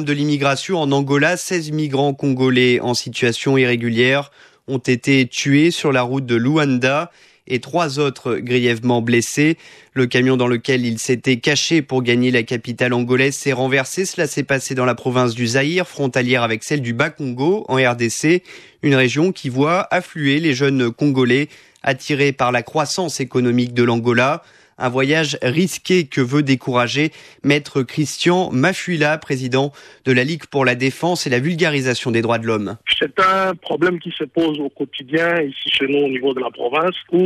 drame de l'immigration en Angola. 16 migrants congolais en situation irrégulière ont été tués sur la route de Luanda et 3 autres grièvement blessés. Le camion dans lequel ils s'étaient cachés pour gagner la capitale angolaise s'est renversé. Cela s'est passé dans la province du Zaïre, frontalière avec celle du Bas-Congo, en RDC, une région qui voit affluer les jeunes Congolais attirés par la croissance économique de l'Angola. Un voyage risqué que veut décourager Maître Christian Mafuila, président de la Ligue pour la défense et la vulgarisation des droits de l'homme. C'est un problème qui se pose au quotidien ici chez nous au niveau de la province où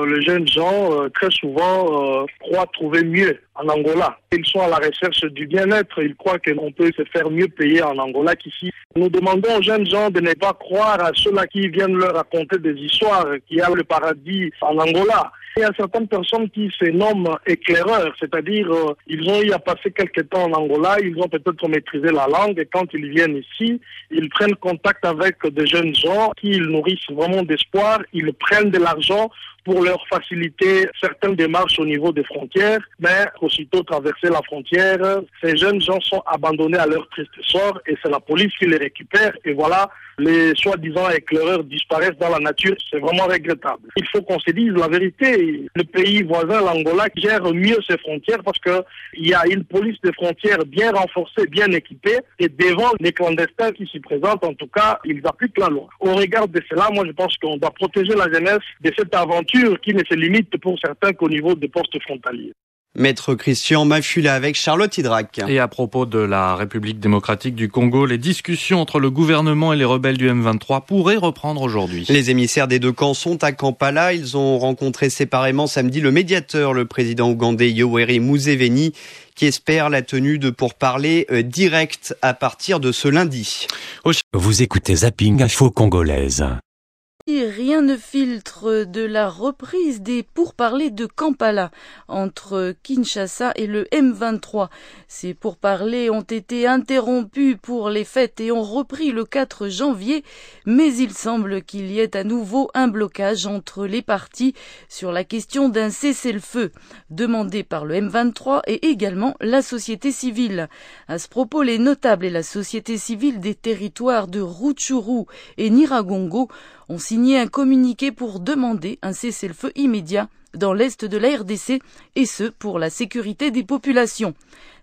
les jeunes gens très souvent croient trouver mieux en Angola. Ils sont à la recherche du bien-être, ils croient qu'on peut se faire mieux payer en Angola qu'ici. Nous demandons aux jeunes gens de ne pas croire à ceux-là qui viennent leur raconter des histoires, qu'il y a le paradis en Angola. Il y a certaines personnes qui se nomment éclaireurs, c'est-à-dire ils ont eu à passer quelques temps en Angola, ils ont peut-être maîtrisé la langue et quand ils viennent ici, ils prennent contact avec des jeunes gens qui ils nourrissent vraiment d'espoir, ils prennent de l'argent pour leur faciliter certaines démarches au niveau des frontières, mais aussitôt traverser la frontière, ces jeunes gens sont abandonnés à leur triste sort et c'est la police qui les récupère et voilà, les soi-disant éclaireurs disparaissent dans la nature, c'est vraiment regrettable. Il faut qu'on se dise la vérité, le pays voisin, l'Angola, gère mieux ses frontières parce qu'il y a une police des frontières bien renforcée, bien équipée et devant les clandestins qui s'y présentent, en tout cas, ils appliquent la loi. Au regard de cela, moi je pense qu'on doit protéger la jeunesse de cette aventure qui ne se limite pour certains qu'au niveau des postes frontaliers. Maître Christian Mafuila avec Charlotte Hydrac. Et à propos de la République démocratique du Congo, les discussions entre le gouvernement et les rebelles du M23 pourraient reprendre aujourd'hui. Les émissaires des deux camps sont à Kampala. Ils ont rencontré séparément samedi le médiateur, le président ougandais Yoweri Museveni, qui espère la tenue de pourparlers directs à partir de ce lundi. Vous écoutez Zapping Info Congolaise. Rien ne filtre de la reprise des pourparlers de Kampala entre Kinshasa et le M23. Ces pourparlers ont été interrompus pour les fêtes et ont repris le 4 janvier, mais il semble qu'il y ait à nouveau un blocage entre les parties sur la question d'un cessez-le-feu demandé par le M23 et également la société civile. À ce propos, les notables et la société civile des territoires de Rutshuru et Nyiragongo ont signé un communiqué pour demander un cessez-le-feu immédiat dans l'est de la RDC, et ce pour la sécurité des populations.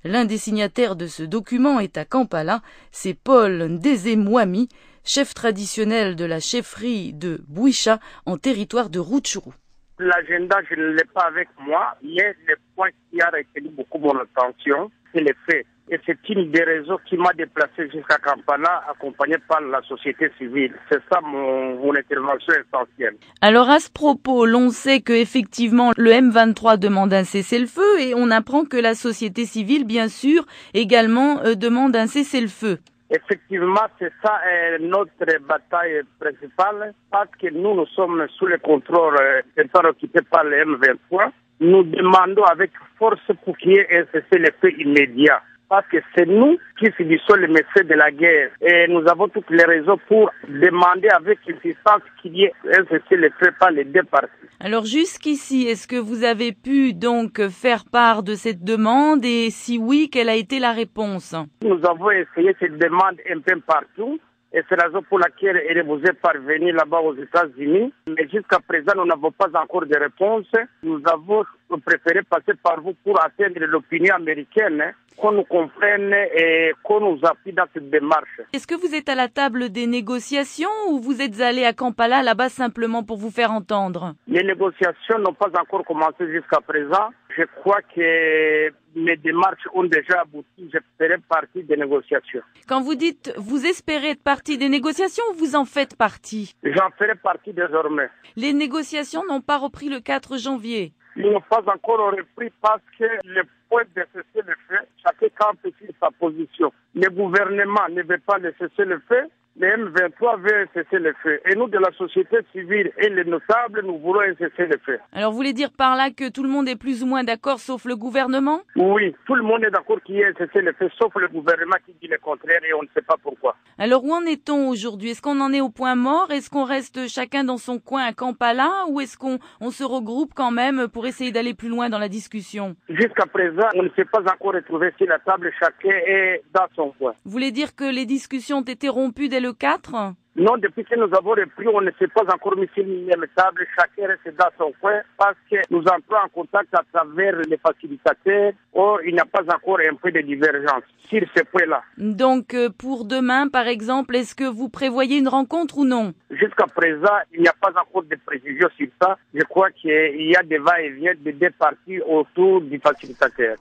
L'un des signataires de ce document est à Kampala, c'est Paul Ndezemwami, chef traditionnel de la chefferie de Bouicha en territoire de Rutshuru. L'agenda, je ne l'ai pas avec moi, mais le point qui a retenu beaucoup mon attention, c'est les faits. Et c'est une des raisons qui m'a déplacé jusqu'à Kampala, accompagné par la société civile. C'est ça mon intervention essentielle. Alors à ce propos, l'on sait que effectivement le M23 demande un cessez-le-feu et on apprend que la société civile, bien sûr, également demande un cessez-le-feu. Effectivement, c'est ça notre bataille principale, parce que nous sommes sous le contrôle territoire occupé par le M23. Nous demandons avec force pour qu'il y ait un cessez-le-feu immédiat. Parce que c'est nous qui subissons les méfaits de la guerre. Et nous avons toutes les raisons pour demander avec insistance qu'il y ait un cessez-le-feu par les deux parties. Alors jusqu'ici, est-ce que vous avez pu donc faire part de cette demande et si oui, quelle a été la réponse? Nous avons essayé cette demande un peu partout. Et c'est la raison pour laquelle elle vous est parvenue là-bas aux États-Unis. Mais jusqu'à présent, nous n'avons pas encore de réponse. Nous avons préféré passer par vous pour atteindre l'opinion américaine, qu'on nous comprenne et qu'on nous appuie dans cette démarche. Est-ce que vous êtes à la table des négociations ou vous êtes allé à Kampala là-bas simplement pour vous faire entendre? Les négociations n'ont pas encore commencé jusqu'à présent. Je crois que mes démarches ont déjà abouti. Je ferai partie des négociations. Quand vous dites vous espérez être partie des négociations, vous en faites partie? J'en ferai partie désormais. Les négociations n'ont pas repris le 4 janvier. Ils n'ont pas encore repris parce que le point de cessez-le-feu, chacun campe sur sa position. Le gouvernement ne veut pas le cessez-le-feu le M23 veut un cessez-le-feu. Et nous, de la société civile et les notables, nous voulons un cessez-le-feu. Alors, vous voulez dire par là que tout le monde est plus ou moins d'accord, sauf le gouvernement? Oui, tout le monde est d'accord qu'il y ait un cessez-le-feu, sauf le gouvernement qui dit le contraire et on ne sait pas pourquoi. Alors, où en est-on aujourd'hui? Est-ce qu'on en est au point mort? Est-ce qu'on reste chacun dans son coin à Kampala? Ou est-ce qu'on se regroupe quand même pour essayer d'aller plus loin dans la discussion? Jusqu'à présent, on ne s'est pas encore retrouvé sur la table, chacun est dans son coin. Vous voulez dire que les discussions ont été rompues dès le 4? Non, depuis que nous avons repris, on ne s'est pas encore mis sur une même table, chacun reste dans son coin parce que nous entrons en contact à travers les facilitateurs. Or, il n'y a pas encore un peu de divergence sur ce point-là. Donc, pour demain, par exemple, est-ce que vous prévoyez une rencontre ou non? Jusqu'à présent, il n'y a pas encore de précision sur ça. Je crois qu'il y a des va-et-vient de deux parties autour du facilitateur.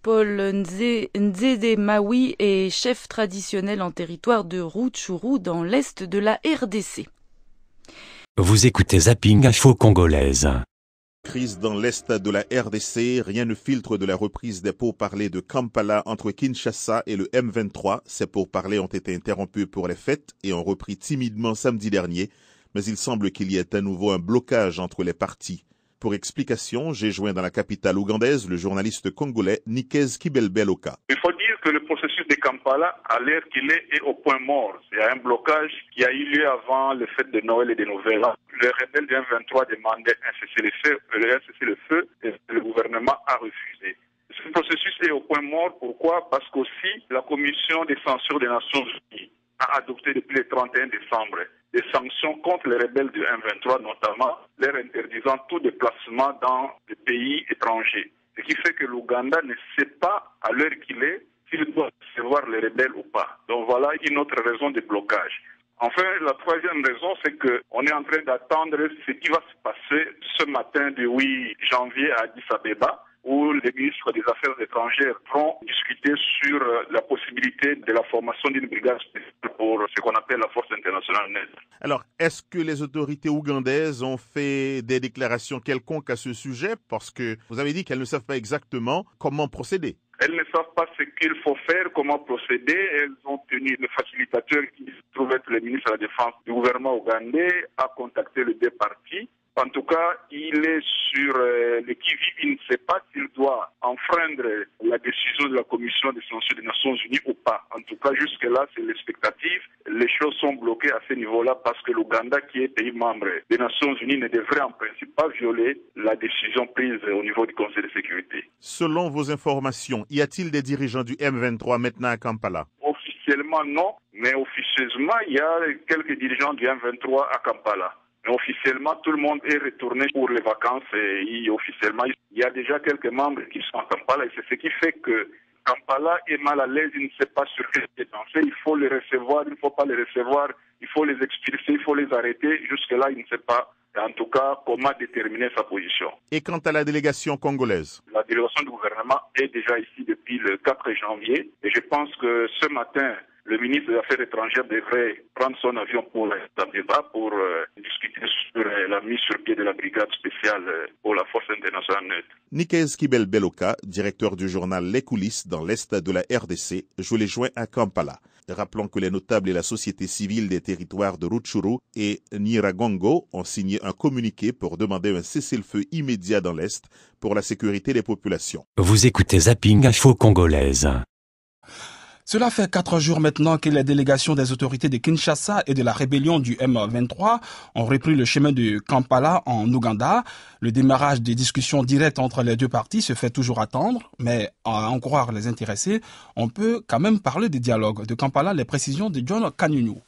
Paul Nzede Maui est chef traditionnel en territoire de Rutshuru dans l'est de la RDC. Vous écoutez Zapping Info Congolaise. Crise dans l'est de la RDC, rien ne filtre de la reprise des pourparlers de Kampala entre Kinshasa et le M23. Ces pourparlers ont été interrompus pour les fêtes et ont repris timidement samedi dernier, mais il semble qu'il y ait à nouveau un blocage entre les parties. Pour explication, j'ai joint dans la capitale ougandaise le journaliste congolais Nikez Kibelbeloka. Il faut dire que le processus de Kampala, à l'heure qu'il est au point mort. Il y a un blocage qui a eu lieu avant les fêtes de Noël et de Nouvel An. Les rebelles du M23 demandaient un cessez-le-feu et le gouvernement a refusé. Ce processus est au point mort. Pourquoi? Parce qu'aussi la commission des censures des Nations Unies a adopté depuis le 31 décembre des sanctions contre les rebelles du M23, notamment leur interdisant tout déplacement dans des pays étrangers. Ce qui fait que l'Ouganda ne sait pas, à l'heure qu'il est, s'il doit recevoir les rebelles ou pas. Donc voilà une autre raison de blocage. Enfin, la troisième raison, c'est qu'on est en train d'attendre ce qui va se passer ce matin du 8 janvier à Addis Abeba, où les ministres des Affaires étrangères vont discuter sur la possibilité de la formation d'une brigade spéciale pour ce qu'on appelle la force internationale neutre. Alors, est-ce que les autorités ougandaises ont fait des déclarations quelconques à ce sujet? Parce que vous avez dit qu'elles ne savent pas exactement comment procéder. Elles ne savent pas ce qu'il faut faire, comment procéder. Elles ont tenu le facilitateur qui se trouve être le ministre de la Défense du gouvernement ougandais à contacter les deux parties. En tout cas, il est sur le qui-vive. Il ne sait pas s'il doit enfreindre la décision de la Commission des sanctions des Nations Unies ou pas. En tout cas, jusque-là, c'est l'expectative. Les choses sont bloquées à ce niveau-là parce que l'Ouganda, qui est pays membre des Nations Unies, ne devrait en principe pas violer la décision prise au niveau du Conseil de sécurité. Selon vos informations, y a-t-il des dirigeants du M23 maintenant à Kampala? Officiellement, non. Mais officieusement, il y a quelques dirigeants du M23 à Kampala. Mais officiellement, tout le monde est retourné pour les vacances et officiellement, il y a déjà quelques membres qui sont à Kampala et c'est ce qui fait que Kampala est mal à l'aise, il ne sait pas sur quel pied danser, il faut les recevoir, il ne faut pas les recevoir, il faut les expulser, il faut les arrêter. Jusque-là, il ne sait pas, en tout cas, comment déterminer sa position. Et quant à la délégation congolaise? La délégation du gouvernement est déjà ici depuis le 4 janvier et je pense que ce matin, le ministre des Affaires étrangères devrait prendre son avion pour Abeba pour discuter sur la mise sur pied de la brigade spéciale pour la force internationale neutre. Nikez Kibelbeloka, directeur du journal Les Coulisses dans l'est de la RDC, je l'ai joint à Kampala. Rappelons que les notables et la société civile des territoires de Rutshuru et Nyiragongo ont signé un communiqué pour demander un cessez-le-feu immédiat dans l'est pour la sécurité des populations. Vous écoutez Zapping Info Congolaise. Cela fait 4 jours maintenant que les délégations des autorités de Kinshasa et de la rébellion du M23 ont repris le chemin de Kampala en Ouganda. Le démarrage des discussions directes entre les deux parties se fait toujours attendre, mais à en croire les intéressés, on peut quand même parler de dialogue. De Kampala, les précisions de John Kanyunyu.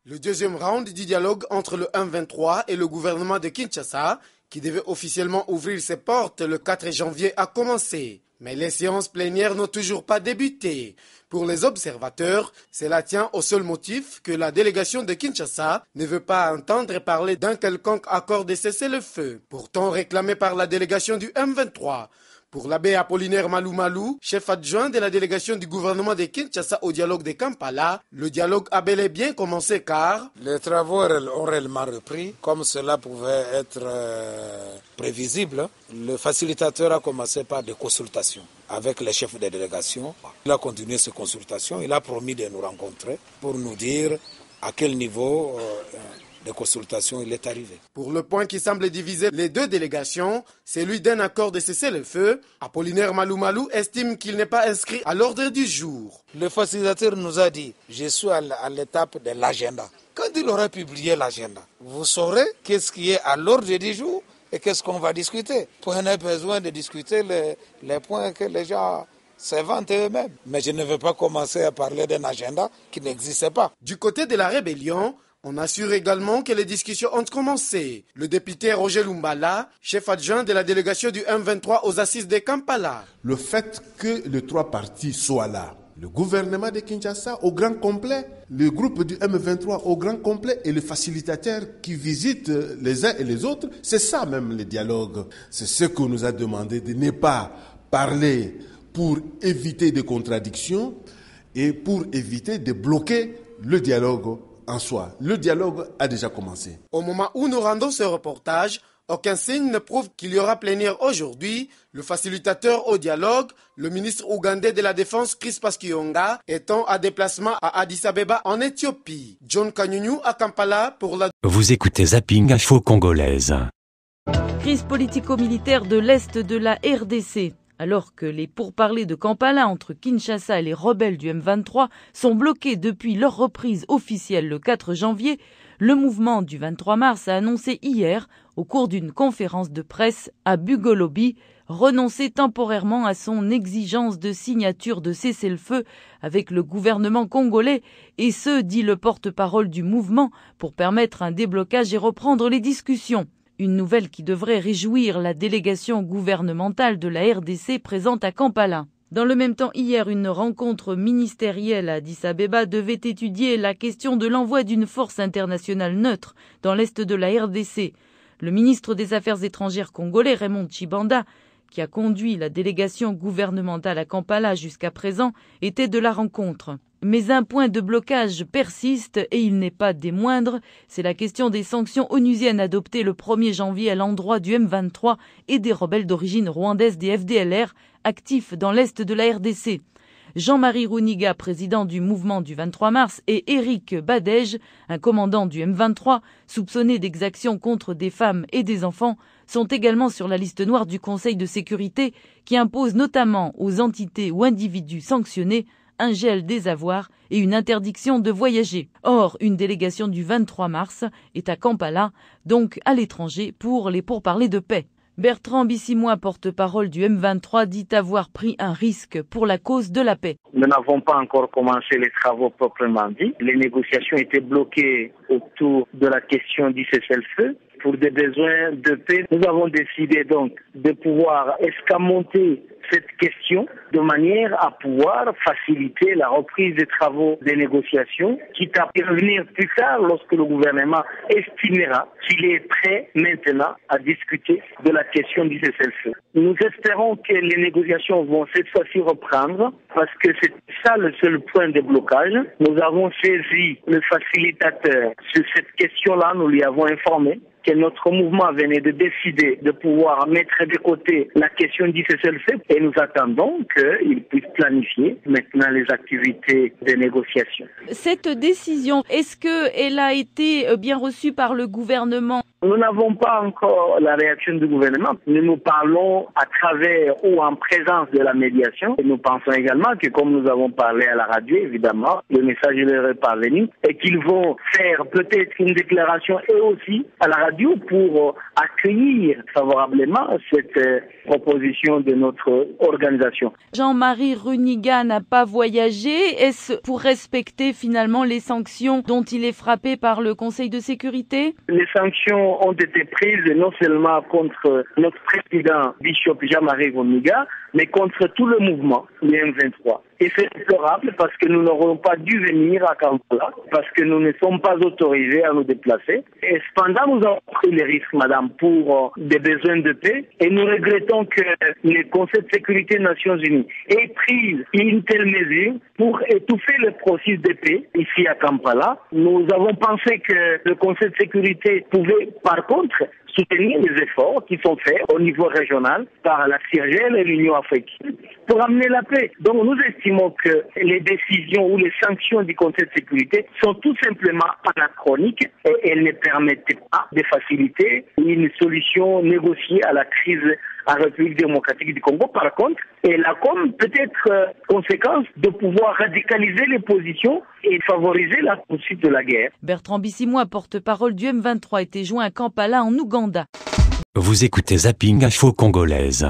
Le deuxième round du dialogue entre le M23 et le gouvernement de Kinshasa, qui devait officiellement ouvrir ses portes le 4 janvier, a commencé. Mais les séances plénières n'ont toujours pas débuté. Pour les observateurs, cela tient au seul motif que la délégation de Kinshasa ne veut pas entendre parler d'un quelconque accord de cessez-le-feu, pourtant réclamé par la délégation du M23. Pour l'abbé Apollinaire Malou, chef adjoint de la délégation du gouvernement de Kinshasa au dialogue de Kampala, le dialogue a bel et bien commencé car les travaux ont réellement repris, comme cela pouvait être prévisible. Le facilitateur a commencé par des consultations avec les chefs des délégations. Il a continué ces consultations, il a promis de nous rencontrer pour nous dire à quel niveau de consultation il est arrivé. Pour le point qui semble diviser les deux délégations, celui d'un accord de cessez-le-feu, Apollinaire Malou estime qu'il n'est pas inscrit à l'ordre du jour. Le facilitateur nous a dit, je suis à l'étape de l'agenda. Quand il aura publié l'agenda, vous saurez qu'est-ce qui est à l'ordre du jour et qu'est-ce qu'on va discuter. On a besoin de discuter les points que les gens s'inventent eux-mêmes. Mais je ne veux pas commencer à parler d'un agenda qui n'existait pas. Du côté de la rébellion, on assure également que les discussions ont commencé. Le député Roger Lumbala, chef adjoint de la délégation du M23 aux assises de Kampala. Le fait que les trois partis soient là, le gouvernement de Kinshasa au grand complet, le groupe du M23 au grand complet et le facilitateur qui visite les uns et les autres, c'est ça même le dialogue. C'est ce qu'on nous a demandé de ne pas parler pour éviter des contradictions et pour éviter de bloquer le dialogue en soi. Le dialogue a déjà commencé. Au moment où nous rendons ce reportage, aucun signe ne prouve qu'il y aura plénière aujourd'hui. Le facilitateur au dialogue, le ministre ougandais de la Défense Crispas Kionga, étant à déplacement à Addis Abeba en Éthiopie. John Kanyunyu à Kampala pour la... Vous écoutez Zapping Info Congolaise. Crise politico-militaire de l'Est de la RDC. Alors que les pourparlers de Kampala entre Kinshasa et les rebelles du M23 sont bloqués depuis leur reprise officielle le 4 janvier, le mouvement du 23 mars a annoncé hier, au cours d'une conférence de presse à Bugolobi, renoncer temporairement à son exigence de signature de cessez-le-feu avec le gouvernement congolais, et ce, dit le porte-parole du mouvement, pour permettre un déblocage et reprendre les discussions. Une nouvelle qui devrait réjouir la délégation gouvernementale de la RDC présente à Kampala. Dans le même temps, hier, une rencontre ministérielle à Addis Abeba devait étudier la question de l'envoi d'une force internationale neutre dans l'est de la RDC. Le ministre des Affaires étrangères congolais, Raymond Tshibanda, qui a conduit la délégation gouvernementale à Kampala jusqu'à présent, était de la rencontre. Mais un point de blocage persiste et il n'est pas des moindres, c'est la question des sanctions onusiennes adoptées le 1er janvier à l'endroit du M23 et des rebelles d'origine rwandaise des FDLR actifs dans l'est de la RDC. Jean-Marie Runiga, président du mouvement du 23 mars, et Éric Badège, un commandant du M23, soupçonné d'exactions contre des femmes et des enfants, sont également sur la liste noire du Conseil de sécurité qui impose notamment aux entités ou individus sanctionnés un gel des avoirs et une interdiction de voyager. Or, une délégation du 23 mars est à Kampala, donc à l'étranger, pour les pourparlers de paix. Bertrand Bissimois, porte-parole du M23, dit avoir pris un risque pour la cause de la paix. Nous n'avons pas encore commencé les travaux proprement dit. Les négociations étaient bloquées autour de la question du cessez-le-feu. Pour des besoins de paix, nous avons décidé donc de pouvoir escamoter cette question de manière à pouvoir faciliter la reprise des travaux des négociations, quitte à revenir plus tard lorsque le gouvernement estimera qu'il est prêt maintenant à discuter de la question du cessez-le-feu. Nous espérons que les négociations vont cette fois-ci reprendre parce que c'est ça le seul point de blocage. Nous avons saisi le facilitateur sur cette question-là, nous lui avons informé que notre mouvement venait de décider de pouvoir mettre de côté la question du cessez-le-feu et nous attendons qu'il puisse planifier maintenant les activités de négociation. Cette décision, est-ce qu'elle a été bien reçue par le gouvernement ? Nous n'avons pas encore la réaction du gouvernement. Nous parlons à travers ou en présence de la médiation. Et nous pensons également que comme nous avons parlé à la radio, évidemment, le message leur est parvenu et qu'ils vont faire peut-être une déclaration eux aussi à la radio pour accueillir favorablement cette proposition de notre organisation. Jean-Marie Runiga n'a pas voyagé. Est-ce pour respecter finalement les sanctions dont il est frappé par le Conseil de sécurité ? Les sanctions ont été prises non seulement contre notre président Bishop Jean-Marie Runiga, mais contre tout le mouvement, le M23. Et c'est déplorable parce que nous n'aurons pas dû venir à Kampala, parce que nous ne sommes pas autorisés à nous déplacer. Et cependant, nous avons pris les risques, madame, pour des besoins de paix. Et nous regrettons que le Conseil de sécurité des Nations Unies ait pris une telle mesure pour étouffer le processus de paix ici à Kampala. Nous avons pensé que le Conseil de sécurité pouvait, par contre, soutenir les efforts qui sont faits au niveau régional par la CIRGL et l'Union africaine pour amener la paix. Donc nous estimons estimons que les décisions ou les sanctions du Conseil de sécurité sont tout simplement anachroniques et elles ne permettent pas de faciliter une solution négociée à la crise en République démocratique du Congo. Par contre, elle a comme peut-être conséquence de pouvoir radicaliser les positions et favoriser la poursuite de la guerre. Bertrand Bissimois, porte-parole du M23, était joint à Kampala en Ouganda. Vous écoutez Zapping Info Congolaise.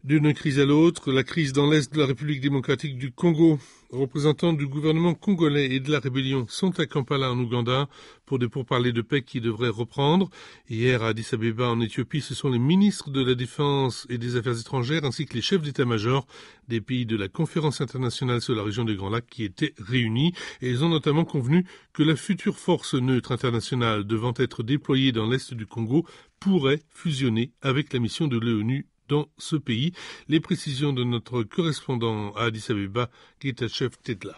D'une crise à l'autre, la crise dans l'est de la République démocratique du Congo. Représentants du gouvernement congolais et de la rébellion sont à Kampala en Ouganda pour des pourparlers de paix qui devraient reprendre. Hier à Addis Abeba en Éthiopie, ce sont les ministres de la Défense et des Affaires étrangères ainsi que les chefs d'état-major des pays de la Conférence internationale sur la région des Grands Lacs qui étaient réunis. Et ils ont notamment convenu que la future force neutre internationale devant être déployée dans l'est du Congo pourrait fusionner avec la mission de l'ONU dans ce pays. Les précisions de notre correspondant à Addis Abeba, Getachew Tedla.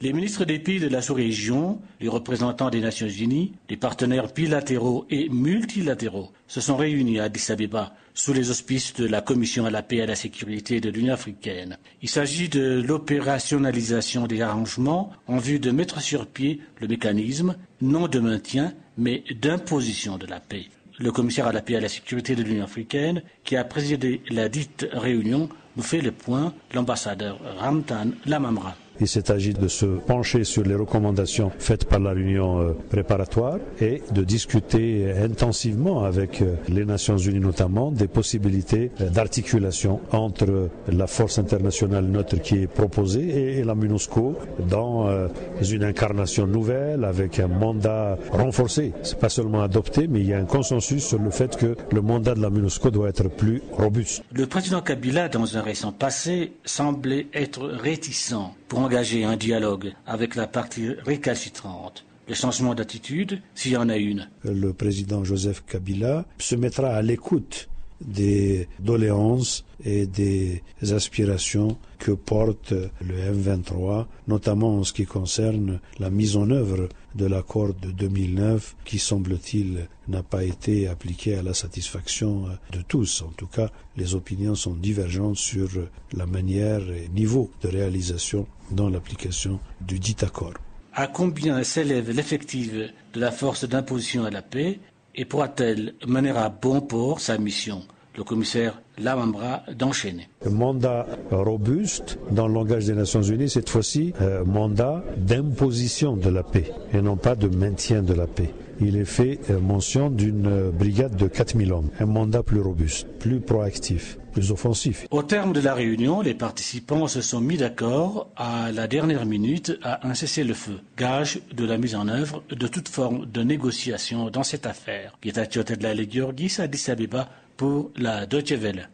Les ministres des pays de la sous-région, les représentants des Nations Unies, les partenaires bilatéraux et multilatéraux se sont réunis à Addis Abeba sous les auspices de la Commission à la paix et à la sécurité de l'Union africaine. Il s'agit de l'opérationnalisation des arrangements en vue de mettre sur pied le mécanisme, non de maintien, mais d'imposition de la paix. Le commissaire à la paix et à la sécurité de l'Union africaine, qui a présidé la dite réunion, nous fait le point, l'ambassadeur Ramtan Lamamra. Il s'est agi de se pencher sur les recommandations faites par la réunion préparatoire et de discuter intensivement avec les Nations Unies notamment des possibilités d'articulation entre la force internationale neutre qui est proposée et la MINUSCO dans une incarnation nouvelle avec un mandat renforcé. C'est pas seulement adopté, mais il y a un consensus sur le fait que le mandat de la MINUSCO doit être plus robuste. Le président Kabila, dans un récent passé, semblait être réticent pour engager un dialogue avec la partie récalcitrante. Le changement d'attitude, s'il y en a une. Le président Joseph Kabila se mettra à l'écoute des doléances et des aspirations que porte le M23, notamment en ce qui concerne la mise en œuvre de l'accord de 2009 qui, semble-t-il, n'a pas été appliqué à la satisfaction de tous. En tout cas, les opinions sont divergentes sur la manière et niveau de réalisation dans l'application du dit accord. À combien s'élève l'effectif de la force d'imposition à la paix et pourra-t-elle mener à bon port sa mission? Le commissaire Lamamra d'enchaîner. Mandat robuste, dans le langage des Nations Unies, cette fois-ci, mandat d'imposition de la paix et non pas de maintien de la paix. Il est fait mention d'une brigade de 4000 hommes, un mandat plus robuste, plus proactif, plus offensif. Au terme de la réunion, les participants se sont mis d'accord à la dernière minute à un cessez-le-feu, gage de la mise en œuvre de toute forme de négociation dans cette affaire. Getachew Tedla Georgis à Addis Abeba pour la Deutsche Welle.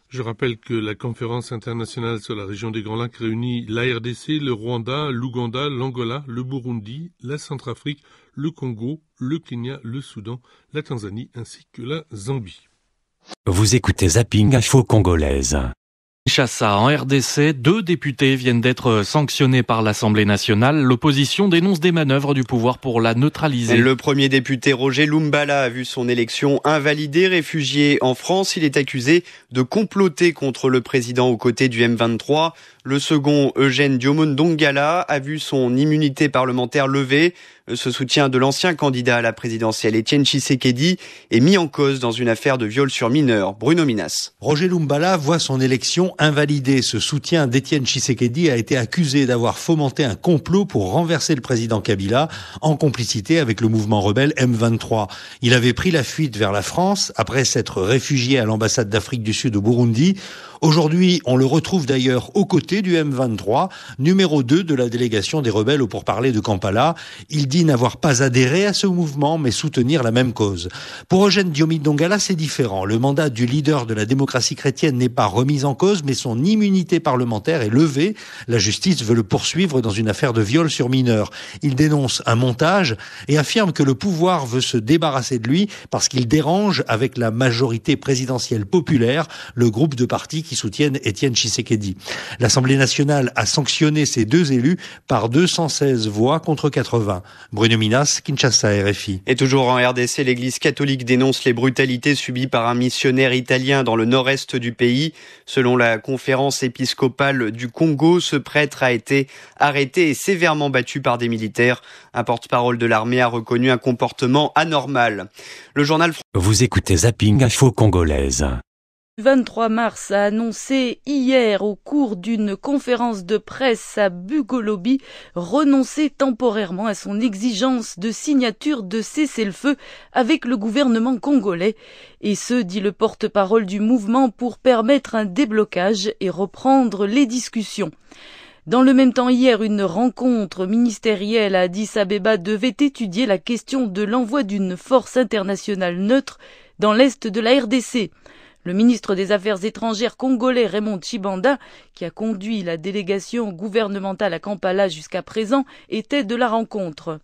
Je rappelle que la conférence internationale sur la région des Grands Lacs réunit la RDC, le Rwanda, l'Ouganda, l'Angola, le Burundi, la Centrafrique, le Congo, le Kenya, le Soudan, la Tanzanie ainsi que la Zambie. Vous écoutez Zapping Info Congolaise. Kinshasa, en RDC, 2 députés viennent d'être sanctionnés par l'Assemblée nationale. L'opposition dénonce des manœuvres du pouvoir pour la neutraliser. Le premier député Roger Lumbala a vu son élection invalidée. Réfugié en France, il est accusé de comploter contre le président aux côtés du M23. Le second, Eugène Diomone Dongala, a vu son immunité parlementaire levée. Ce soutien de l'ancien candidat à la présidentielle Étienne Tshisekedi est mis en cause dans une affaire de viol sur mineur. Bruno Minas. Roger Lumbala voit son élection invalidée. Ce soutien d'Étienne Tshisekedi a été accusé d'avoir fomenté un complot pour renverser le président Kabila en complicité avec le mouvement rebelle M23. Il avait pris la fuite vers la France après s'être réfugié à l'ambassade d'Afrique du Sud au Burundi. Aujourd'hui, on le retrouve d'ailleurs aux côtés du M23, numéro 2 de la délégation des rebelles au pourparlers de Kampala. Il dit n'avoir pas adhéré à ce mouvement, mais soutenir la même cause. Pour Eugène Diomide Dongala, c'est différent. Le mandat du leader de la démocratie chrétienne n'est pas remis en cause, mais son immunité parlementaire est levée. La justice veut le poursuivre dans une affaire de viol sur mineur. Il dénonce un montage et affirme que le pouvoir veut se débarrasser de lui parce qu'il dérange avec la majorité présidentielle populaire, le groupe de partis qui soutiennent Étienne Tshisekedi. L'Assemblée nationale a sanctionné ces deux élus par 216 voix contre 80. Bruno Minas, Kinshasa, RFI. Et toujours en RDC, l'Église catholique dénonce les brutalités subies par un missionnaire italien dans le nord-est du pays. Selon la conférence épiscopale du Congo, ce prêtre a été arrêté et sévèrement battu par des militaires. Un porte-parole de l'armée a reconnu un comportement anormal. Le journal... Vous écoutez Zapping Info Congolaise. Le 23 mars a annoncé hier au cours d'une conférence de presse à Bugolobi renoncer temporairement à son exigence de signature de cessez-le-feu avec le gouvernement congolais. Et ce, dit le porte-parole du mouvement, pour permettre un déblocage et reprendre les discussions. Dans le même temps, hier, une rencontre ministérielle à Addis Abeba devait étudier la question de l'envoi d'une force internationale neutre dans l'est de la RDC. Le ministre des Affaires étrangères congolais Raymond Tshibanda, qui a conduit la délégation gouvernementale à Kampala jusqu'à présent, était de la rencontre.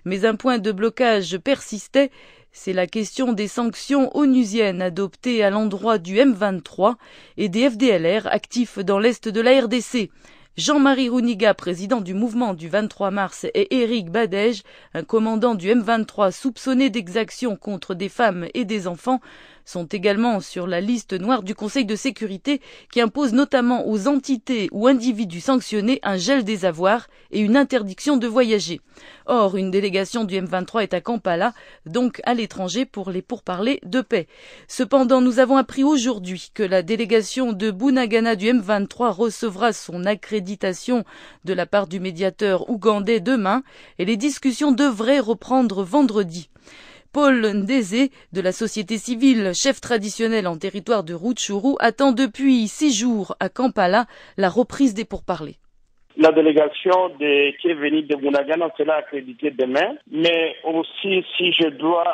Mais un point de blocage persistait, c'est la question des sanctions onusiennes adoptées à l'endroit du M23 et des FDLR actifs dans l'est de la RDC. Jean-Marie Rouniga, président du mouvement du 23 mars, et Éric Badège, un commandant du M23 soupçonné d'exactions contre des femmes et des enfants, sont également sur la liste noire du Conseil de sécurité qui impose notamment aux entités ou individus sanctionnés un gel des avoirs et une interdiction de voyager. Or, une délégation du M23 est à Kampala, donc à l'étranger pour les pourparlers de paix. Cependant, nous avons appris aujourd'hui que la délégation de Bunagana du M23 recevra son accréditation de la part du médiateur ougandais demain et les discussions devraient reprendre vendredi. Paul Ndeze, de la société civile, chef traditionnel en territoire de Rutshuru, attend depuis 6 jours à Kampala la reprise des pourparlers. La délégation qui est venue de Bunagana sera accréditée demain, mais aussi si je dois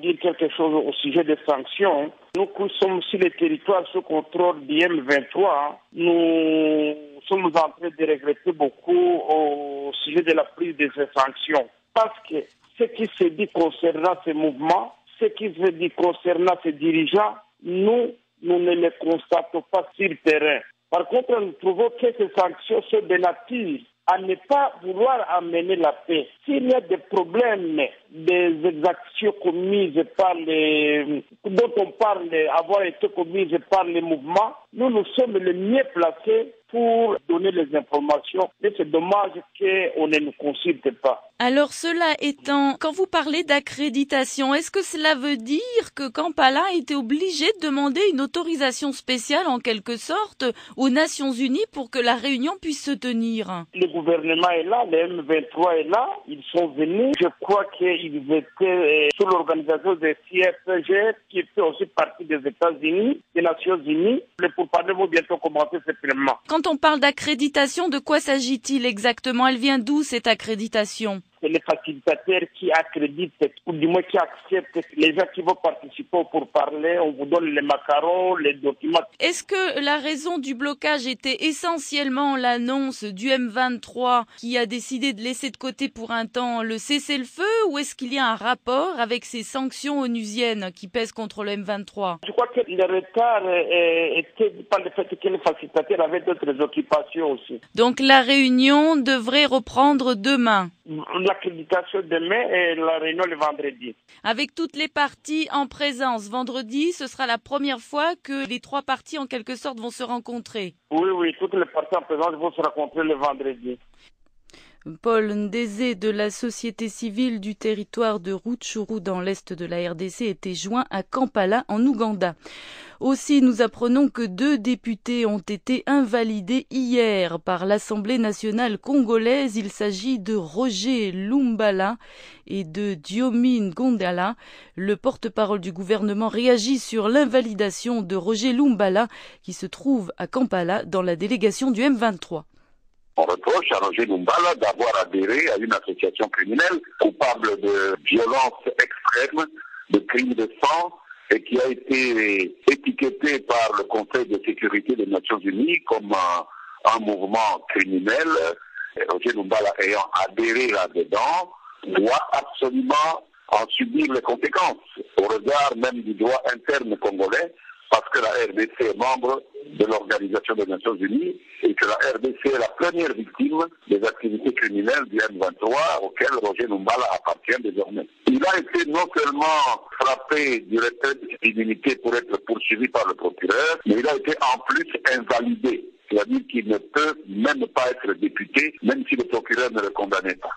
dire quelque chose au sujet des sanctions, nous qui sommes sur le territoire sous contrôle du M23, nous sommes en train de regretter beaucoup au sujet de la prise de ces sanctions, parce que ce qui se dit concernant ces mouvements, ce qui se dit concernant ces dirigeants, nous ne les constatons pas sur le terrain. Par contre, nous trouvons que ces sanctions sont de nature à ne pas vouloir amener la paix. S'il y a des problèmes, des exactions commises par dont on parle avoir été commises par les mouvements, nous sommes les mieux placés pour donner les informations. Mais c'est dommage qu'on ne nous consulte pas. Alors cela étant, quand vous parlez d'accréditation, est-ce que cela veut dire que Kampala a été obligé de demander une autorisation spéciale en quelque sorte aux Nations Unies pour que la réunion puisse se tenir? Le gouvernement est là, le M23 est là, ils sont venus. Je crois qu'ils étaient sous l'organisation des CFG qui fait aussi partie des États-Unis, des Nations Unies. Les pourparlers vont bientôt commencer certainement. Quand on parle d'accréditation, de quoi s'agit-il exactement? Elle vient d'où cette accréditation? C'est les facilitateurs qui accréditent, ou du moins qui acceptent les gens qui vont participer pour parler. On vous donne les macarons, les documents. Est-ce que la raison du blocage était essentiellement l'annonce du M23 qui a décidé de laisser de côté pour un temps le cessez-le-feu, ou est-ce qu'il y a un rapport avec ces sanctions onusiennes qui pèsent contre le M23? Je crois que le retard était par le fait que les facilitateurs avaient d'autres occupations aussi. Donc la réunion devrait reprendre demain? L'accréditation demain et la réunion le vendredi. Avec toutes les parties en présence, vendredi, ce sera la première fois que les 3 parties en quelque sorte vont se rencontrer. Oui, toutes les parties en présence vont se rencontrer le vendredi. Paul Ndeze de la société civile du territoire de Rutshuru dans l'est de la RDC était joint à Kampala en Ouganda. Aussi, nous apprenons que 2 députés ont été invalidés hier par l'Assemblée nationale congolaise. Il s'agit de Roger Lumbala et de Diomine Gondala. Le porte-parole du gouvernement réagit sur l'invalidation de Roger Lumbala qui se trouve à Kampala dans la délégation du M23. On reproche à Roger Lumbala d'avoir adhéré à une association criminelle coupable de violences extrêmes, de crimes de sang, et qui a été étiqueté par le Conseil de sécurité des Nations Unies comme un mouvement criminel. Et Roger Lumbala ayant adhéré là-dedans doit absolument en subir les conséquences. Au regard même du droit interne congolais, parce que la RDC est membre de l'Organisation des Nations Unies et que la RDC est la première victime des activités criminelles du M23 auxquelles Roger Lumbala appartient désormais. Il a été non seulement frappé du retrait de ses immunités pour être poursuivi par le procureur, mais il a été en plus invalidé. C'est-à-dire qu'il ne peut même pas être député, même si le procureur ne le condamnait pas.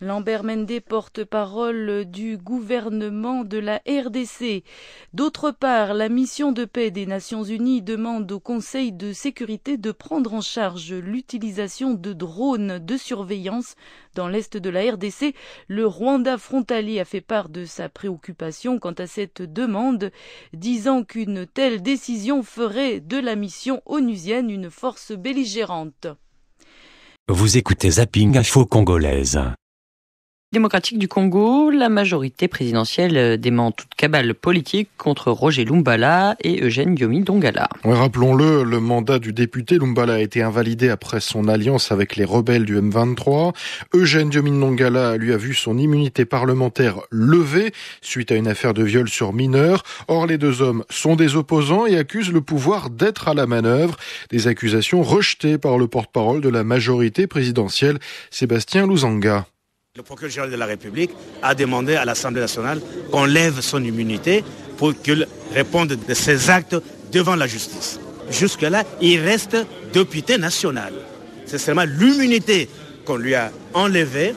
Lambert Mende, porte-parole du gouvernement de la RDC. D'autre part, la mission de paix des Nations Unies demande au Conseil de sécurité de prendre en charge l'utilisation de drones de surveillance dans l'est de la RDC. Le Rwanda frontalier a fait part de sa préoccupation quant à cette demande, disant qu'une telle décision ferait de la mission onusienne une force belligérante. Vous écoutez Zapping Info Congolaise. Démocratique du Congo, la majorité présidentielle dément toute cabale politique contre Roger Lumbala et Eugène Diomi Ndongala. Rappelons-le, le mandat du député Lumbala a été invalidé après son alliance avec les rebelles du M23. Eugène Diomi Ndongala lui a vu son immunité parlementaire levée suite à une affaire de viol sur mineur. Or, les deux hommes sont des opposants et accusent le pouvoir d'être à la manœuvre. Des accusations rejetées par le porte-parole de la majorité présidentielle, Sébastien Luzanga. Le procureur général de la République a demandé à l'Assemblée nationale qu'on lève son immunité pour qu'il réponde de ses actes devant la justice. Jusque-là, il reste député national. C'est seulement l'immunité qu'on lui a enlevée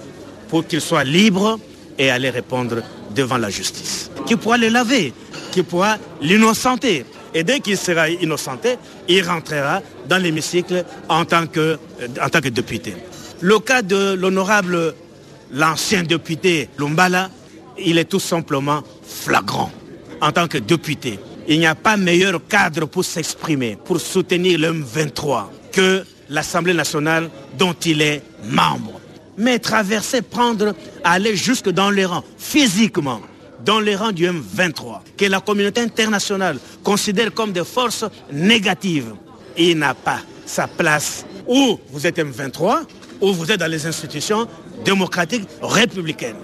pour qu'il soit libre et aller répondre devant la justice. Qui pourra le laver, qui pourra l'innocenter. Et dès qu'il sera innocenté, il rentrera dans l'hémicycle en tant que député. Le cas de l'honorable l'ancien député Lumbala, il est tout simplement flagrant. En tant que député, il n'y a pas meilleur cadre pour s'exprimer, pour soutenir le M23 que l'Assemblée nationale dont il est membre. Mais traverser, aller jusque dans les rangs, physiquement, dans les rangs du M23, que la communauté internationale considère comme des forces négatives, il n'a pas sa place. Ou vous êtes M23, ou vous êtes dans les institutions démocratiques républicaines.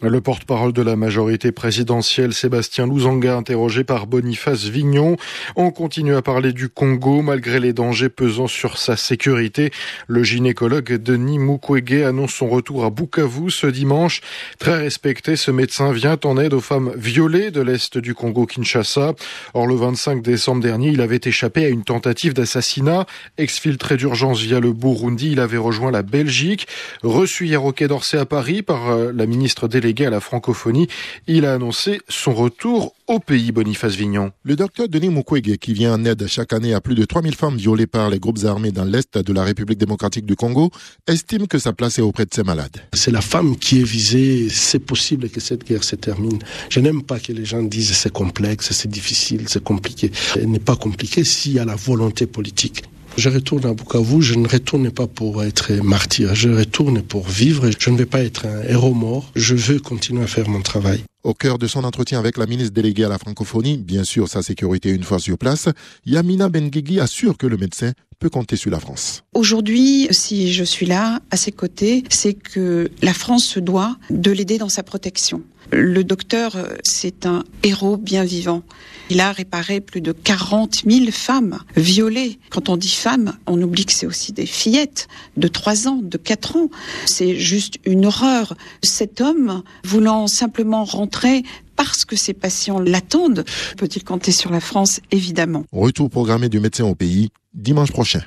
Le porte-parole de la majorité présidentielle, Sébastien Luzanga, interrogé par Boniface Vignon. On continue à parler du Congo, malgré les dangers pesant sur sa sécurité. Le gynécologue Denis Mukwege annonce son retour à Bukavu ce dimanche. Très respecté, ce médecin vient en aide aux femmes violées de l'est du Congo, Kinshasa. Or, le 25 décembre dernier, il avait échappé à une tentative d'assassinat. Exfiltré d'urgence via le Burundi, il avait rejoint la Belgique. Reçu hier au Quai d'Orsay à Paris par la ministre déléguée à la francophonie, il a annoncé son retour au pays. Boniface Vignon. Le docteur Denis Mukwege, qui vient en aide chaque année à plus de 3000 femmes violées par les groupes armés dans l'est de la République démocratique du Congo, estime que sa place est auprès de ces malades. C'est la femme qui est visée, c'est possible que cette guerre se termine. Je n'aime pas que les gens disent c'est complexe, c'est difficile, c'est compliqué. Ce n'est pas compliqué s'il y a la volonté politique. Je retourne à Bukavu, je ne retourne pas pour être martyr, je retourne pour vivre, je ne vais pas être un héros mort, je veux continuer à faire mon travail. Au cœur de son entretien avec la ministre déléguée à la francophonie, bien sûr sa sécurité une fois sur place, Yamina Benguigui assure que le médecin peut compter sur la France. Aujourd'hui, si je suis là, à ses côtés, c'est que la France se doit de l'aider dans sa protection. Le docteur, c'est un héros bien vivant. Il a réparé plus de 40 000 femmes violées. Quand on dit femmes, on oublie que c'est aussi des fillettes de 3 ans, de 4 ans. C'est juste une horreur. Cet homme, voulant simplement rentrer parce que ses patients l'attendent, peut-il compter sur la France? Évidemment. Retour programmé du médecin au pays dimanche prochain.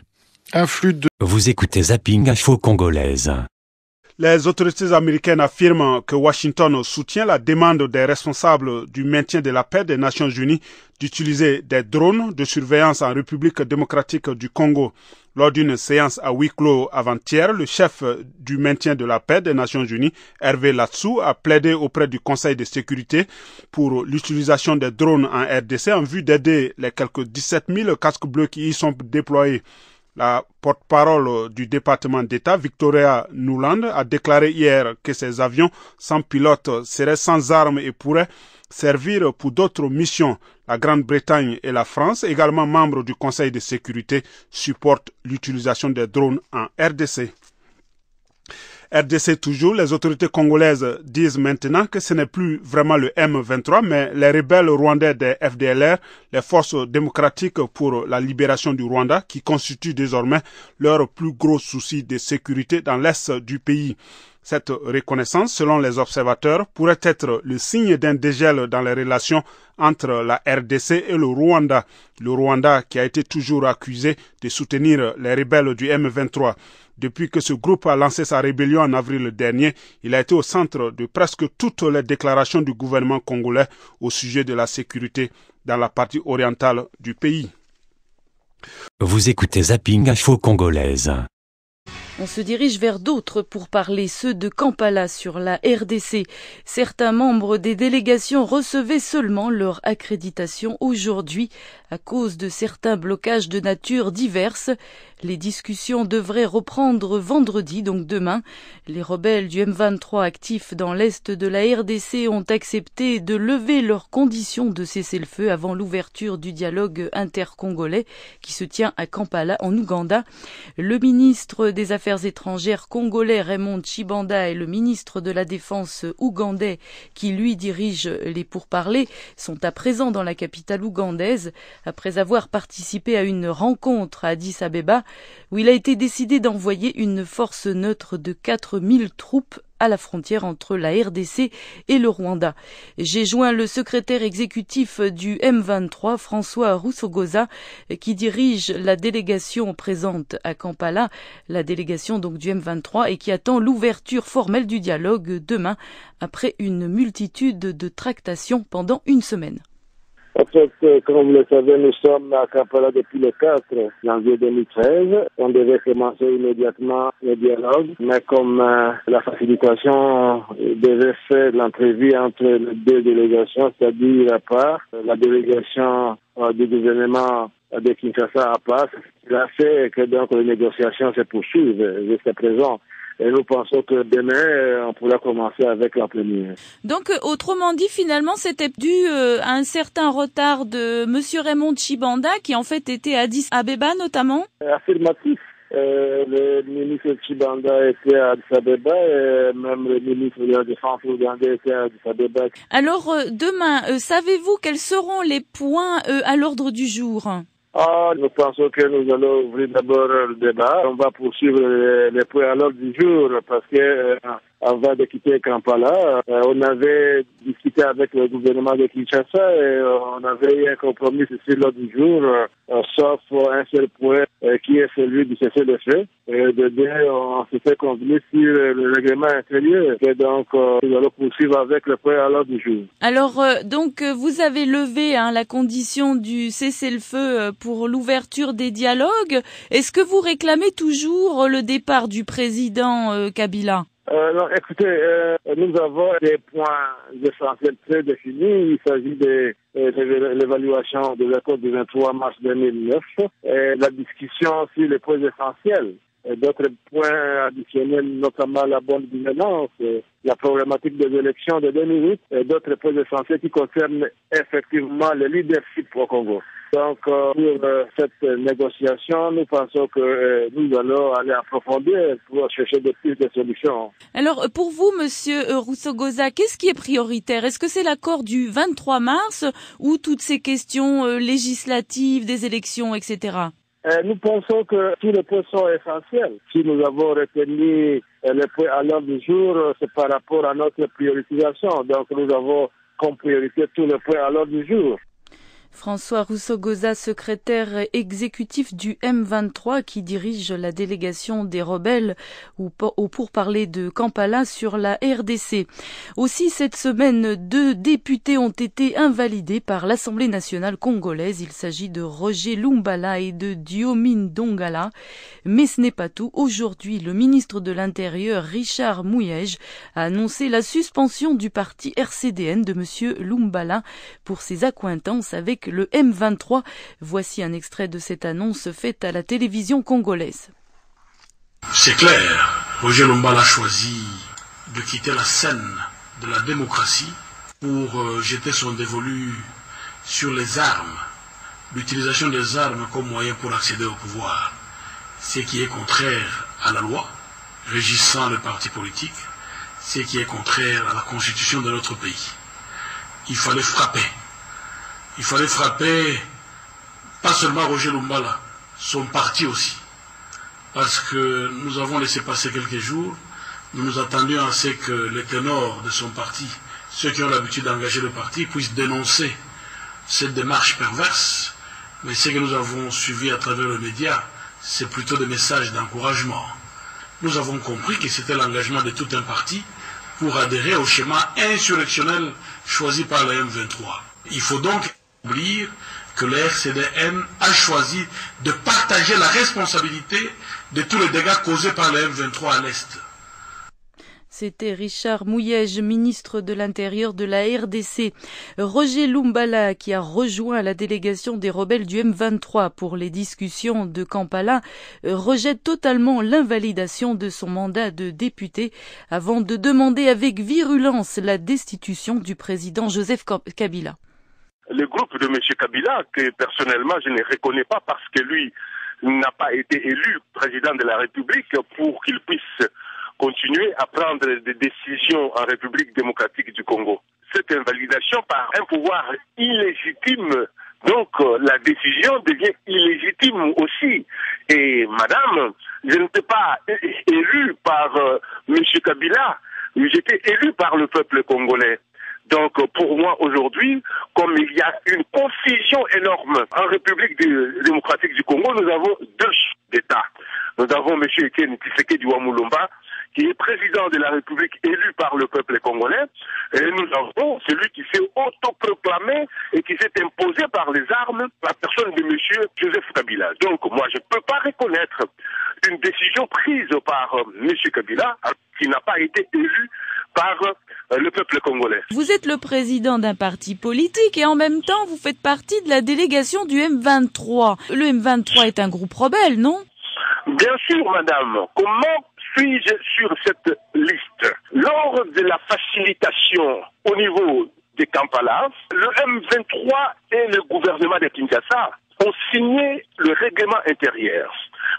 Vous écoutez Zapping Info Congolaise. Les autorités américaines affirment que Washington soutient la demande des responsables du maintien de la paix des Nations Unies d'utiliser des drones de surveillance en République démocratique du Congo. Lors d'une séance à huis clos avant-hier, le chef du maintien de la paix des Nations Unies, Hervé Latsou, a plaidé auprès du Conseil de sécurité pour l'utilisation des drones en RDC en vue d'aider les quelques 17 000 casques bleus qui y sont déployés. La porte-parole du département d'État, Victoria Nuland, a déclaré hier que ces avions sans pilote seraient sans armes et pourraient servir pour d'autres missions. La Grande-Bretagne et la France, également membres du Conseil de sécurité, supportent l'utilisation des drones en RDC. RDC toujours, les autorités congolaises disent maintenant que ce n'est plus vraiment le M23, mais les rebelles rwandais des FDLR, les forces démocratiques pour la libération du Rwanda, qui constituent désormais leur plus gros souci de sécurité dans l'est du pays. Cette reconnaissance, selon les observateurs, pourrait être le signe d'un dégel dans les relations entre la RDC et le Rwanda. Le Rwanda qui a été toujours accusé de soutenir les rebelles du M23. Depuis que ce groupe a lancé sa rébellion en avril dernier, il a été au centre de presque toutes les déclarations du gouvernement congolais au sujet de la sécurité dans la partie orientale du pays. Vous écoutez Zapping Info Congolaise. On se dirige vers d'autres pour parler, ceux de Kampala sur la RDC. Certains membres des délégations recevaient seulement leur accréditation aujourd'hui à cause de certains blocages de nature diverses. Les discussions devraient reprendre vendredi, donc demain. Les rebelles du M23 actifs dans l'est de la RDC ont accepté de lever leurs conditions de cessez-le-feu avant l'ouverture du dialogue intercongolais qui se tient à Kampala en Ouganda. Le ministre des Affaires étrangères congolais Raymond Tshibanda et le ministre de la Défense ougandais qui lui dirige les pourparlers sont à présent dans la capitale ougandaise après avoir participé à une rencontre à Addis Abeba où il a été décidé d'envoyer une force neutre de 4000 troupes à la frontière entre la RDC et le Rwanda. J'ai joint le secrétaire exécutif du M23, François Roussogoza, qui dirige la délégation présente à Kampala, la délégation donc du M23, et qui attend l'ouverture formelle du dialogue demain, après une multitude de tractations pendant une semaine. En fait, comme vous le savez, nous sommes à Kampala depuis le 4 janvier 2013. On devait commencer immédiatement le dialogue, mais comme la facilitation devait faire l'entrevue entre les deux délégations, c'est-à-dire à part la délégation du gouvernement de Kinshasa à part, il a fait que donc les négociations se poursuivent jusqu'à présent. Et nous pensons que demain, on pourra commencer avec la première. Donc, autrement dit, finalement, c'était dû à un certain retard de Monsieur Raymond Tshibanda, qui en fait était à Addis Abeba notamment. Affirmatif. Le ministre Tshibanda était à Addis Abeba et même le ministre de la Défense ougandais était à Addis Abeba. Alors, demain, savez-vous quels seront les points à l'ordre du jour ? Nous pensons que nous allons ouvrir d'abord le débat. On va poursuivre les points à l'ordre du jour parce que avant de quitter Kampala, on avait discuté avec le gouvernement de Kinshasa et on avait eu un compromis sur l'ordre du jour, sauf un seul point qui est celui du cessez-le-feu. Et de deux, on s'était convenu sur le règlement intérieur et donc nous allons poursuivre avec le point à l'ordre du jour. Alors, donc, vous avez levé la condition du cessez-le-feu pour l'ouverture des dialogues. Est-ce que vous réclamez toujours le départ du président Kabila ? Non, écoutez, nous avons des points essentiels très définis. Il s'agit de l'évaluation de l'accord du 23 mars 2009 et la discussion sur les points essentiels. D'autres points additionnels, notamment la bonne gouvernance, la problématique des élections de 2008 et d'autres points essentiels qui concernent effectivement le leadership au Congo. Donc, pour cette négociation, nous pensons que nous allons aller approfondir pour chercher des pistes de solutions. Alors, pour vous, Monsieur Roussogoza, qu'est-ce qui est prioritaire ? Est-ce que c'est l'accord du 23 mars ou toutes ces questions législatives, des élections, etc. Nous pensons que tous les points sont essentiels. Si nous avons retenu les points à l'ordre du jour, c'est par rapport à notre priorisation. Donc, nous avons comme priorité tous les points à l'ordre du jour. François Roussogoza, secrétaire exécutif du M23 qui dirige la délégation des rebelles au pourparler de Kampala sur la RDC. Aussi, cette semaine, 2 députés ont été invalidés par l'Assemblée nationale congolaise. Il s'agit de Roger Lumbala et de Diomine Dongala. Mais ce n'est pas tout. Aujourd'hui, le ministre de l'Intérieur, Richard Mouyej, a annoncé la suspension du parti RCDN de monsieur Lumbala pour ses accointances avec le M23. Voici un extrait de cette annonce faite à la télévision congolaise. C'est clair, Roger Lumbala a choisi de quitter la scène de la démocratie pour jeter son dévolu sur les armes, l'utilisation des armes comme moyen pour accéder au pouvoir, ce qui est contraire à la loi régissant les partis politiques, ce qui est contraire à la constitution de notre pays. Il fallait frapper. Il fallait frapper pas seulement Roger Lumbala, son parti aussi. Parce que nous avons laissé passer quelques jours, nous nous attendions à ce que les ténors de son parti, ceux qui ont l'habitude d'engager le parti, puissent dénoncer cette démarche perverse. Mais ce que nous avons suivi à travers les médias, c'est plutôt des messages d'encouragement. Nous avons compris que c'était l'engagement de tout un parti pour adhérer au schéma insurrectionnel choisi par le M23. Il faut donc oublier que le RCDN a choisi de partager la responsabilité de tous les dégâts causés par le M23 à l'Est. C'était Richard Mouyej, ministre de l'Intérieur de la RDC. Roger Lumbala, qui a rejoint la délégation des rebelles du M23 pour les discussions de Kampala, rejette totalement l'invalidation de son mandat de député avant de demander avec virulence la destitution du président Joseph Kabila. Le groupe de M. Kabila, que personnellement je ne reconnais pas parce que lui n'a pas été élu président de la République pour qu'il puisse continuer à prendre des décisions en République démocratique du Congo. Cette invalidation par un pouvoir illégitime, donc la décision devient illégitime aussi. Et madame, je n'étais pas élu par M. Kabila, j'étais élu par le peuple congolais. Donc pour moi aujourd'hui, comme il y a une confusion énorme en République démocratique du Congo, nous avons deux chefs d'État. Nous avons M. Etienne Tshisekedi Wamulomba, qui est président de la République élu par le peuple congolais, et nous avons celui qui s'est autoproclamé et qui s'est imposé par les armes, la personne de M. Joseph Kabila. Donc moi je ne peux pas reconnaître une décision prise par M. Kabila qui n'a pas été élu par le peuple congolais. Vous êtes le président d'un parti politique et en même temps vous faites partie de la délégation du M23. Le M23 est un groupe rebelle, non? Bien sûr, madame. Comment suis-je sur cette liste? Lors de la facilitation au niveau de Kampala, le M23 et le gouvernement de Kinshasa ont signé le règlement intérieur.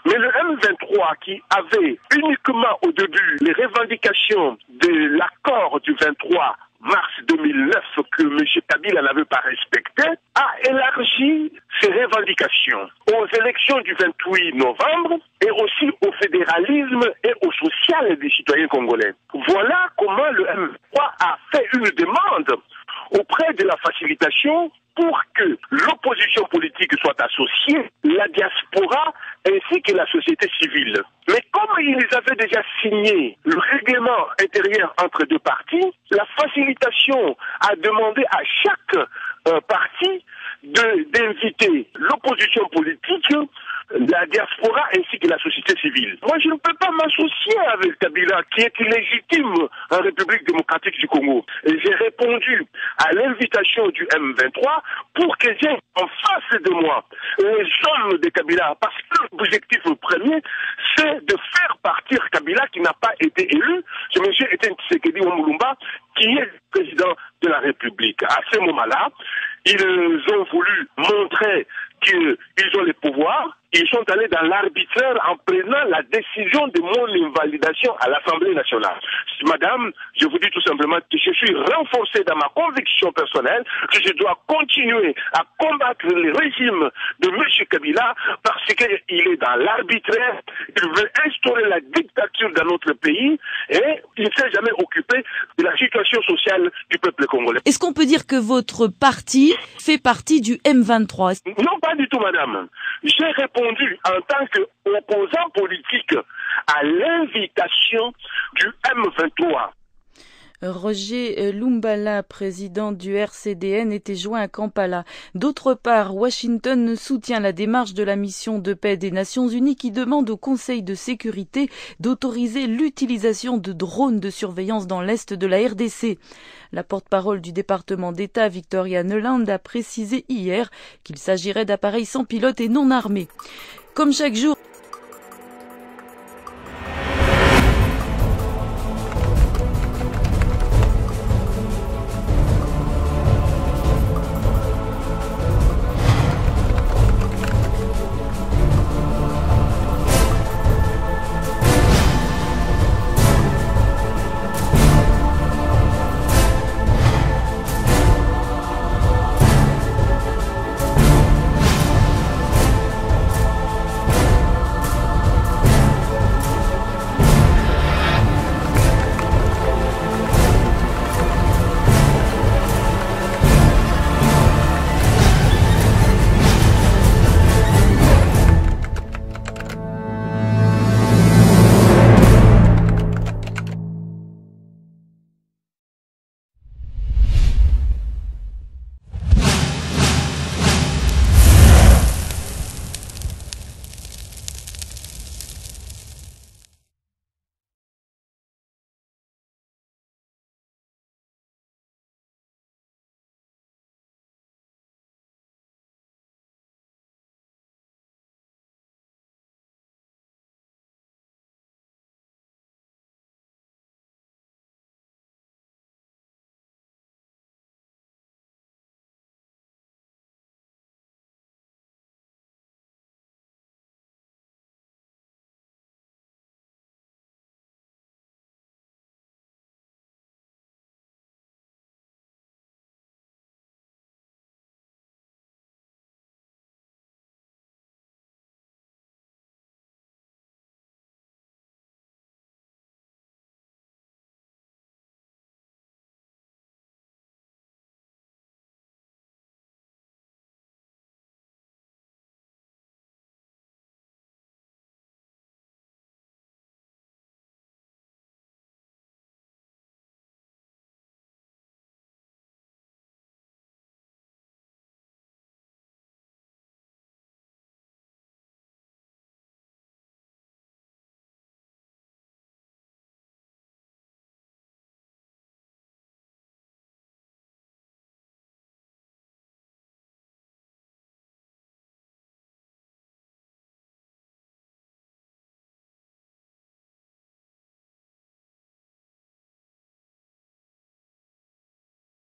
Mais le M23 qui avait uniquement au début les revendications de l'accord du 23 mars 2009 que M. Kabila n'avait pas respecté, a élargi ses revendications aux élections du 28 novembre et aussi au fédéralisme et au social des citoyens congolais. Voilà comment le M23 a fait une demande auprès de la facilitation pour que l'opposition politique soit associée, la diaspora ainsi que la société civile. Mais comme ils avaient déjà signé le règlement intérieur entre deux partis, la facilitation a demandé à chaque parti d'inviter l'opposition politique, la diaspora ainsi que la société civile. Moi, je ne peux pas m'associer avec Kabila, qui est illégitime en République démocratique du Congo. Et j'ai répondu à l'invitation du M23 pour que j'ai en face de moi les hommes de Kabila, parce que l'objectif premier, c'est de faire partir Kabila qui n'a pas été élu. C'est M. Etienne Tshisekedi Wamulomba qui est président de la République. À ce moment-là, ils ont voulu montrer qu'ils ont les pouvoirs. Ils sont allés dans l'arbitraire en prenant la décision de mon invalidation à l'Assemblée nationale. Madame, je vous dis tout simplement que je suis renforcé dans ma conviction personnelle que je dois continuer à combattre le régime de M. Kabila parce qu'il est dans l'arbitraire, il veut instaurer la dictature dans notre pays et il ne s'est jamais occupé de la situation sociale du peuple congolais. Est-ce qu'on peut dire que votre parti fait partie du M23? Non, pas du tout, madame. J'ai répondu en tant qu'opposant politique à l'invitation du M23. Roger Lumbala, président du RCDN, était joint à Kampala. D'autre part, Washington soutient la démarche de la mission de paix des Nations Unies qui demande au Conseil de sécurité d'autoriser l'utilisation de drones de surveillance dans l'est de la RDC. La porte-parole du département d'État, Victoria Nuland, a précisé hier qu'il s'agirait d'appareils sans pilote et non armés. Comme chaque jour,